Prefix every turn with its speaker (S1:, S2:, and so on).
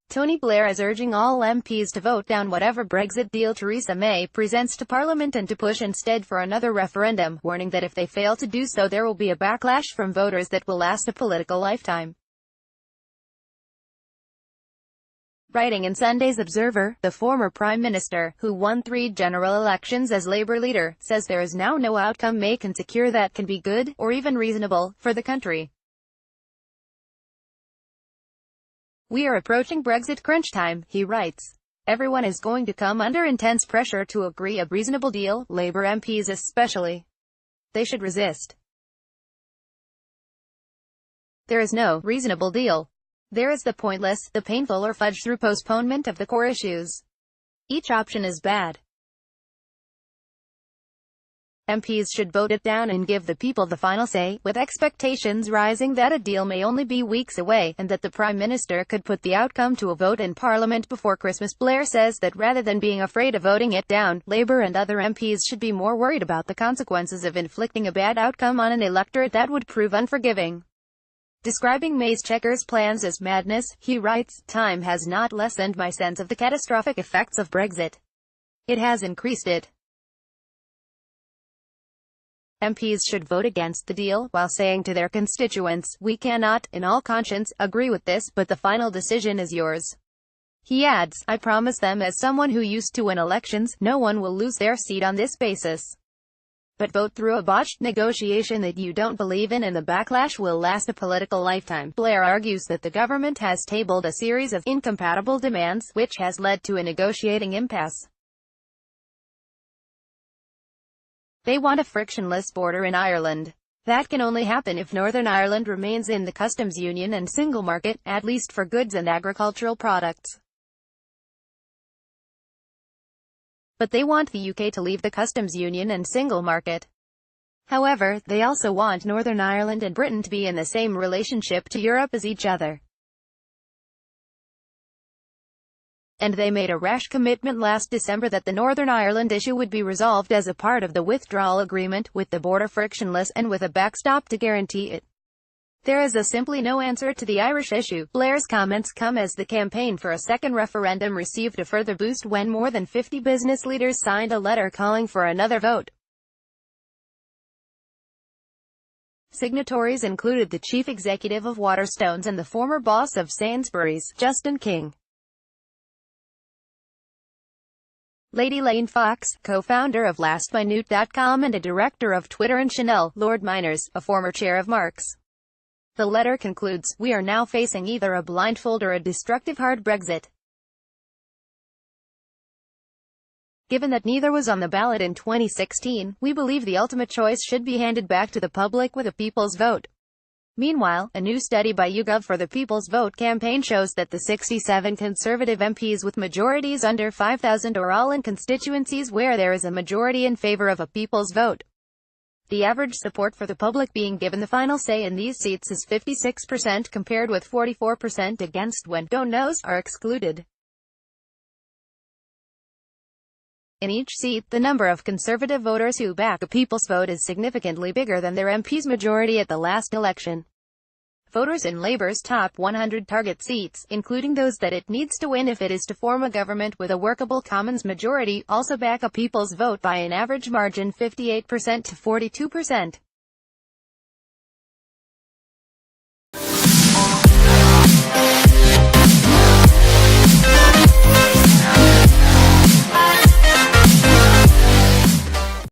S1: Tony Blair is urging all MPs to vote down whatever Brexit deal Theresa May presents to Parliament and to push instead for another referendum, warning that if they fail to do so there will be a backlash from voters that will last a political lifetime. Writing in Sunday's Observer, the former Prime Minister, who won 3 general elections as Labour leader, says there is now no outcome May can secure that can be good, or even reasonable, for the country. "We are approaching Brexit crunch time," he writes. "Everyone is going to come under intense pressure to agree a reasonable deal, Labour MPs especially. They should resist. There is no reasonable deal. There is the pointless, the painful or fudge-through postponement of the core issues. Each option is bad. MPs should vote it down and give the people the final say, with expectations rising that a deal may only be weeks away, and that the Prime Minister could put the outcome to a vote in Parliament before Christmas." Blair says that rather than being afraid of voting it down, Labour and other MPs should be more worried about the consequences of inflicting a bad outcome on an electorate that would prove unforgiving. Describing May's Chequers plans as madness, he writes, "Time has not lessened my sense of the catastrophic effects of Brexit. It has increased it. MPs should vote against the deal, while saying to their constituents, we cannot, in all conscience, agree with this, but the final decision is yours." He adds, "I promise them as someone who used to win elections, no one will lose their seat on this basis. But vote through a botched negotiation that you don't believe in and the backlash will last a political lifetime." Blair argues that the government has tabled a series of incompatible demands, which has led to a negotiating impasse. They want a frictionless border in Ireland. That can only happen if Northern Ireland remains in the customs union and single market, at least for goods and agricultural products. But they want the UK to leave the customs union and single market. However, they also want Northern Ireland and Britain to be in the same relationship to Europe as each other. And they made a rash commitment last December that the Northern Ireland issue would be resolved as a part of the withdrawal agreement, with the border frictionless and with a backstop to guarantee it. There is simply no answer to the Irish issue. Blair's comments come as the campaign for a second referendum received a further boost when more than 50 business leaders signed a letter calling for another vote. Signatories included the chief executive of Waterstones and the former boss of Sainsbury's, Justin King. Lady Lane Fox, co-founder of LastMinute.com and a director of Twitter, and Chanel, Lord Miners, a former chair of Marks. The letter concludes, "We are now facing either a blindfold or a destructive hard Brexit. Given that neither was on the ballot in 2016, we believe the ultimate choice should be handed back to the public with a people's vote." Meanwhile, a new study by YouGov for the People's Vote campaign shows that the 67 Conservative MPs with majorities under 5,000 are all in constituencies where there is a majority in favor of a people's vote. The average support for the public being given the final say in these seats is 56% compared with 44% against when "don't knows" are excluded. In each seat, the number of Conservative voters who back a people's vote is significantly bigger than their MP's majority at the last election. Voters in Labour's top 100 target seats, including those that it needs to win if it is to form a government with a workable Commons majority, also back a people's vote by an average margin 58% to 42%.